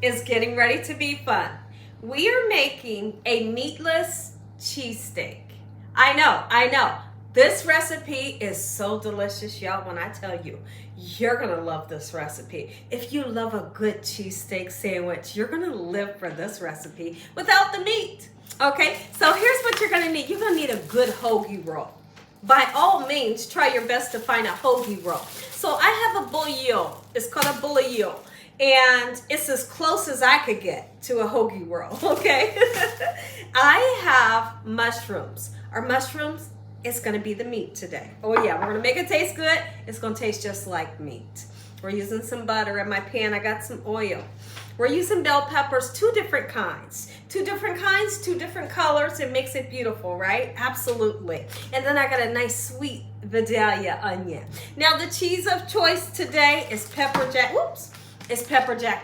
is getting ready to be fun. We are making a meatless cheesesteak. I know. This recipe is so delicious, y'all. When I tell you, you're gonna love this recipe. If you love a good cheesesteak sandwich, you're gonna live for this recipe without the meat. Okay, so here's what you're gonna need. You're gonna need a good hoagie roll. By all means, try your best to find a hoagie roll. So I have a bouillon. It's called a bouillon. And it's as close as I could get to a hoagie roll, okay? I have mushrooms. Our mushrooms, it's gonna be the meat today. Oh yeah, we're gonna make it taste good. It's gonna taste just like meat. We're using some butter in my pan. I got some oil. We're using bell peppers, two different kinds. Two different colors. It makes it beautiful, right? Absolutely. And then I got a nice sweet Vidalia onion. Now the cheese of choice today is pepper jack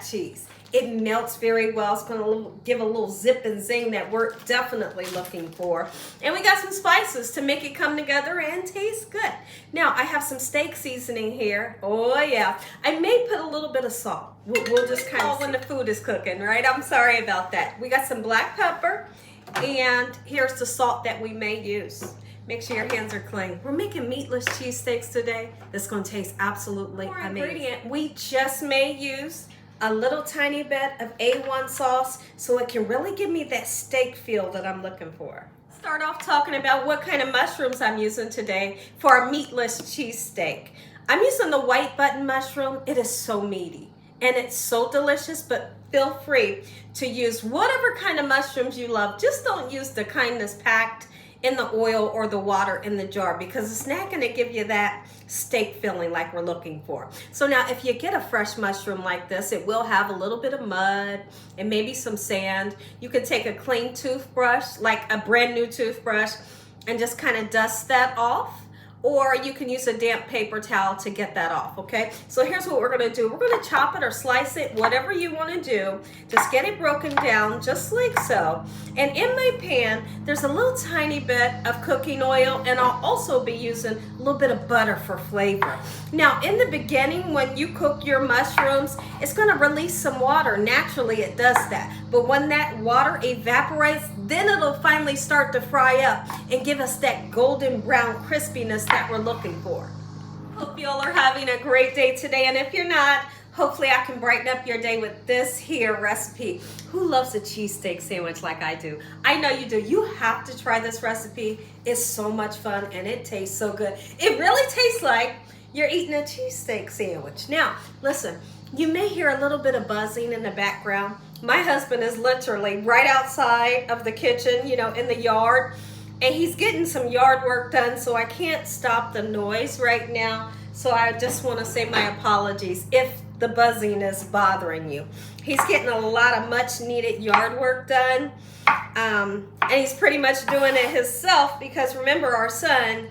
cheese. It melts very well. It's gonna give a little zip and zing that we're definitely looking for. And we got some spices to make it come together and taste good. Now, I have some steak seasoning here. Oh yeah. I may put a little bit of salt. We'll just kind of when the food is cooking, right? I'm sorry about that. We got some black pepper, and here's the salt that we may use. Make sure your hands are clean. We're making meatless cheesesteaks today. That's gonna taste absolutely amazing. Ingredient, we just may use a little tiny bit of A1 sauce so it can really give me that steak feel that I'm looking for. Start off talking about what kind of mushrooms I'm using today for our meatless cheesesteak. I'm using the white button mushroom. It is so meaty and it's so delicious, but feel free to use whatever kind of mushrooms you love. Just don't use the kind that's packed in the oil or the water in the jar, because it's not gonna give you that steak feeling like we're looking for. So now if you get a fresh mushroom like this, it will have a little bit of mud and maybe some sand. You can take a clean toothbrush, like a brand new toothbrush, and just kind of dust that off. Or you can use a damp paper towel to get that off, okay? So here's what we're gonna do. We're gonna chop it or slice it, whatever you wanna do. Just get it broken down, just like so. And in my pan, there's a little tiny bit of cooking oil, and I'll also be using a little bit of butter for flavor. Now, in the beginning, when you cook your mushrooms, it's gonna release some water. Naturally, it does that. But when that water evaporates, then it'll finally start to fry up and give us that golden brown crispiness that we're looking for. Hope you all are having a great day today, and if you're not, hopefully I can brighten up your day with this here recipe. Who loves a cheesesteak sandwich like I do? I know you do. You have to try this recipe. It's so much fun and it tastes so good. It really tastes like you're eating a cheesesteak sandwich. Now, listen, you may hear a little bit of buzzing in the background. My husband is literally right outside of the kitchen, you know, in the yard, and he's getting some yard work done, so I can't stop the noise right now. So I just want to say my apologies if the buzzing is bothering you. He's getting a lot of much needed yard work done, and he's pretty much doing it himself because remember, our son,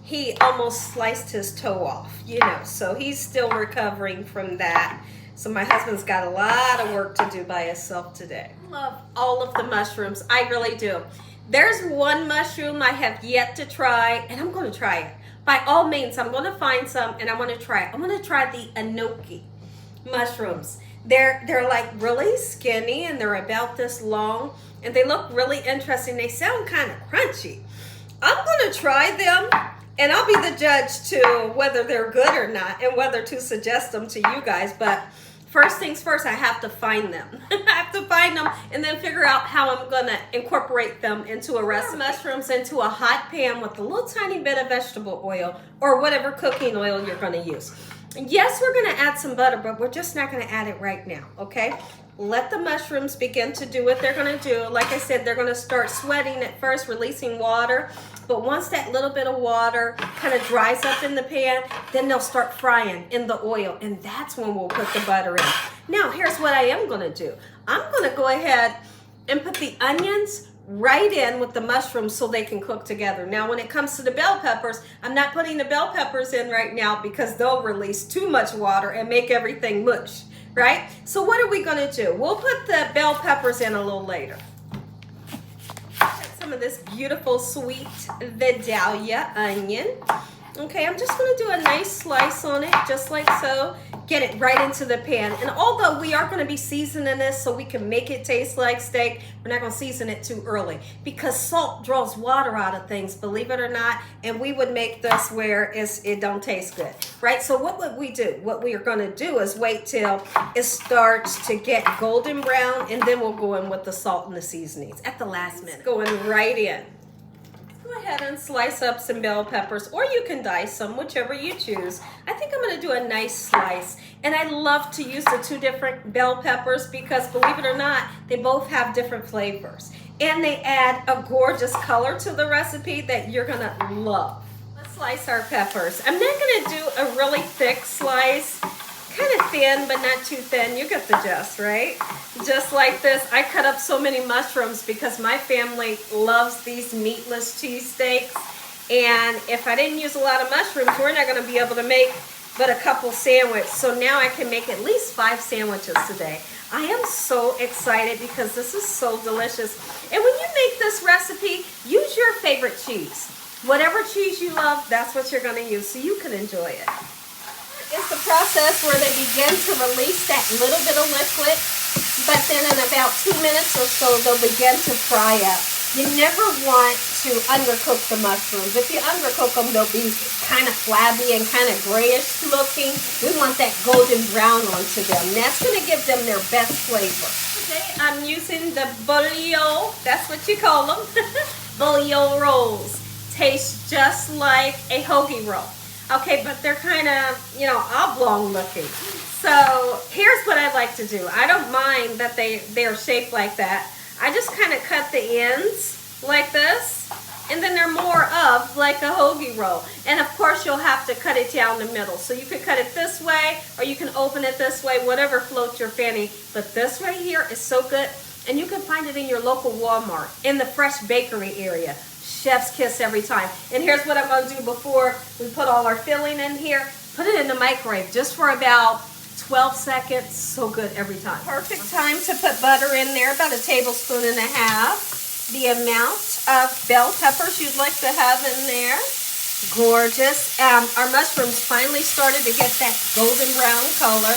he almost sliced his toe off, you know, so he's still recovering from that. So my husband's got a lot of work to do by himself today. I love all of the mushrooms. I really do. There's one mushroom I have yet to try, and I'm going to try it. By all means, I'm going to find some, and I'm going to try it. I'm going to try the enoki mushrooms. They're like really skinny, and they're about this long, and they look really interesting. They sound kind of crunchy. I'm going to try them, and I'll be the judge to whether they're good or not, and whether to suggest them to you guys. But first things first, I have to find them. I have to find them and then figure out how I'm gonna incorporate them into a recipe. Mushrooms into a hot pan with a little tiny bit of vegetable oil or whatever cooking oil you're gonna use. Yes, we're gonna add some butter, but we're just not gonna add it right now, okay? Let the mushrooms begin to do what they're gonna do. Like I said, they're gonna start sweating at first, releasing water. But once that little bit of water kind of dries up in the pan, then they'll start frying in the oil. And that's when we'll put the butter in. Now, here's what I am gonna do. I'm gonna go ahead and put the onions right in with the mushrooms so they can cook together. Now, when it comes to the bell peppers, I'm not putting the bell peppers in right now because they'll release too much water and make everything mush, right? So what are we gonna do? We'll put the bell peppers in a little later. Some of this beautiful sweet Vidalia onion. Okay, I'm just gonna do a nice slice on it, just like so. get it right into the pan. And although we are going to be seasoning this so we can make it taste like steak, we're not going to season it too early because salt draws water out of things, believe it or not. And we would make this where it don't taste good, right? So what would we do? What we are going to do is wait till it starts to get golden brown, and then we'll go in with the salt and the seasonings at the last minute. Going right in. Go ahead and slice up some bell peppers, or you can dice them, whichever you choose. I think I'm going to do a nice slice, and I love to use the 2 different bell peppers because, believe it or not, they both have different flavors, and they add a gorgeous color to the recipe that you're going to love. Let's slice our peppers. I'm not going to do a really thick slice, kind of thin, but not too thin. You get the gist, right? Just like this. I cut up so many mushrooms because my family loves these meatless cheesesteaks. And if I didn't use a lot of mushrooms, we're not going to be able to make but a couple sandwiches. So now I can make at least 5 sandwiches today. I am so excited because this is so delicious. And when you make this recipe, use your favorite cheese. Whatever cheese you love, that's what you're going to use so you can enjoy it. It's the process where they begin to release that little bit of liquid, but then in about 2 minutes or so, they'll begin to fry up. You never want to undercook the mushrooms. If you undercook them, they'll be kind of flabby and kind of grayish looking. We want that golden brown onto them. That's going to give them their best flavor. Today, I'm using the bouillon. That's what you call them. Bouillon rolls. Taste just like a hoagie roll. Okay, but they're kind of, oblong looking. So here's what I like to do. I don't mind that they're shaped like that. I just kind of cut the ends like this, and then they're more of like a hoagie roll. And of course, you'll have to cut it down the middle. So you can cut it this way, or you can open it this way, whatever floats your fancy. But this right here is so good, and you can find it in your local Walmart, in the fresh bakery area. Chef's kiss every time. And here's what I'm going to do before we put all our filling in here. Put it in the microwave just for about 12 seconds. So good every time. Perfect time to put butter in there, about 1.5 tablespoons. The amount of bell peppers you'd like to have in there. Gorgeous. Our mushrooms finally started to get that golden brown color.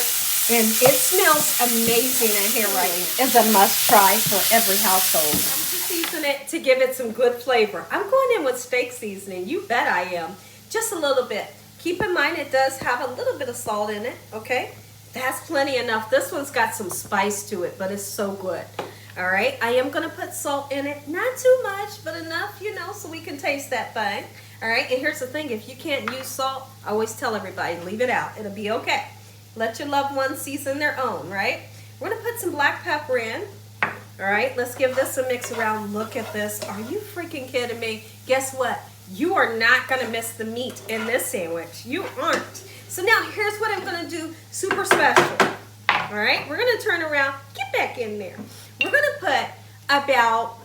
And it smells amazing in here right now. It's a must try for every household. I'm to season it to give it some good flavor. I'm going in with steak seasoning. You bet I am. Just a little bit. Keep in mind it does have a little bit of salt in it, okay? That's plenty enough. This one's got some spice to it, but it's so good. All right, I am going to put salt in it. Not too much, but enough, so we can taste that thing. All right, and here's the thing. If you can't use salt, I always tell everybody, leave it out. It'll be okay. Let your loved ones season their own, right? We're going to put some black pepper in. All right, let's give this a mix around. Look at this. Are you freaking kidding me? Guess what? You are not going to miss the meat in this sandwich. You aren't. So now here's what I'm going to do super special. All right, we're going to turn around. Get back in there. We're going to put about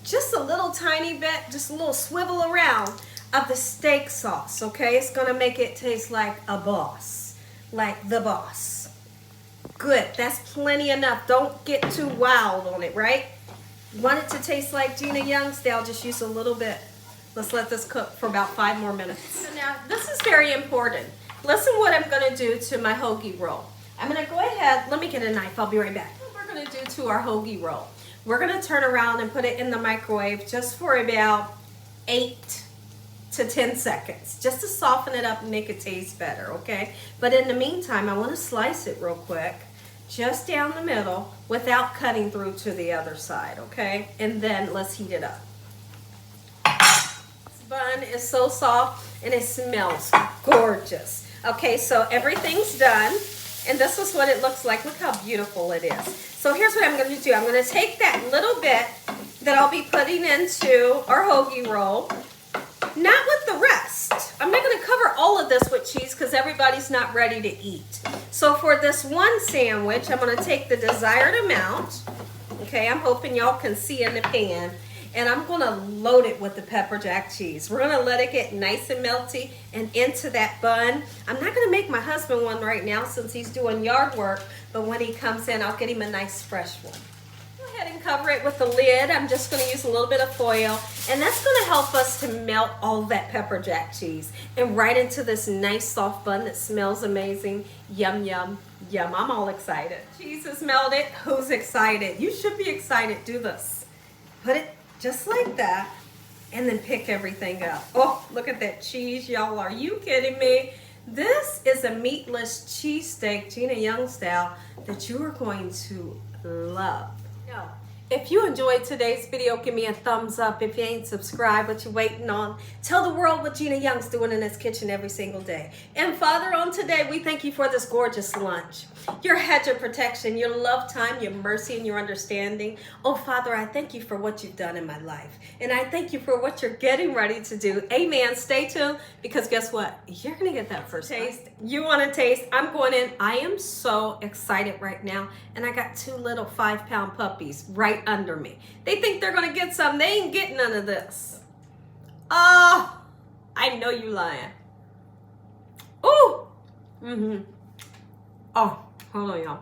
just a little tiny bit, just a little swivel around of the steak sauce, okay? It's going to make it taste like a boss. Like the boss. Good, that's plenty enough. Don't get too wild on it, right? Want it to taste like Gina Young's style, just use a little bit. Let's let this cook for about 5 more minutes. So now, this is very important. Listen what I'm gonna do to my hoagie roll. I'm gonna go ahead, let me get a knife, I'll be right back. What we're gonna do to our hoagie roll. We're gonna turn around and put it in the microwave just for about 8 to 10 seconds, just to soften it up and make it taste better, okay? But in the meantime, I want to slice it real quick, just down the middle, without cutting through to the other side, okay? And then let's heat it up. This bun is so soft, and it smells gorgeous. Okay, so everything's done, and this is what it looks like. Look how beautiful it is. So here's what I'm going to do. I'm going to take that little bit that I'll be putting into our hoagie roll, not with the rest. I'm not going to cover all of this with cheese because everybody's not ready to eat. So for this one sandwich, I'm going to take the desired amount. Okay, I'm hoping y'all can see in the pan. And I'm going to load it with the pepper jack cheese. We're going to let it get nice and melty and into that bun. I'm not going to make my husband one right now since he's doing yard work. But when he comes in, I'll get him a nice fresh one. Go ahead and cover it with the lid. I'm just going to use a little bit of foil, and that's going to help us to melt all that pepper jack cheese and right into this nice soft bun that smells amazing. Yum, yum, yum. I'm all excited. Cheese is melted. Who's excited? You should be excited. Do this. Put it just like that, and then pick everything up. Oh, look at that cheese, y'all. Are you kidding me? This is a meatless cheesesteak, Gina Young style, that you are going to love. No. If you enjoyed today's video, give me a thumbs up. If you ain't subscribed, what you waiting on? Tell the world what Gina Young's doing in this kitchen every single day. And Father, on today, we thank you for this gorgeous lunch. Your hedge of protection, your love time, your mercy, and your understanding. Oh, Father, I thank you for what you've done in my life. And I thank you for what you're getting ready to do. Amen. Stay tuned, because guess what? You're going to get that first taste. You want to taste? I'm going in. I am so excited right now. And I got 2 little 5-pound puppies right under me. They think they're going to get some. They ain't getting none of this. Oh, I know you lying. Ooh. Oh, hold on, y'all.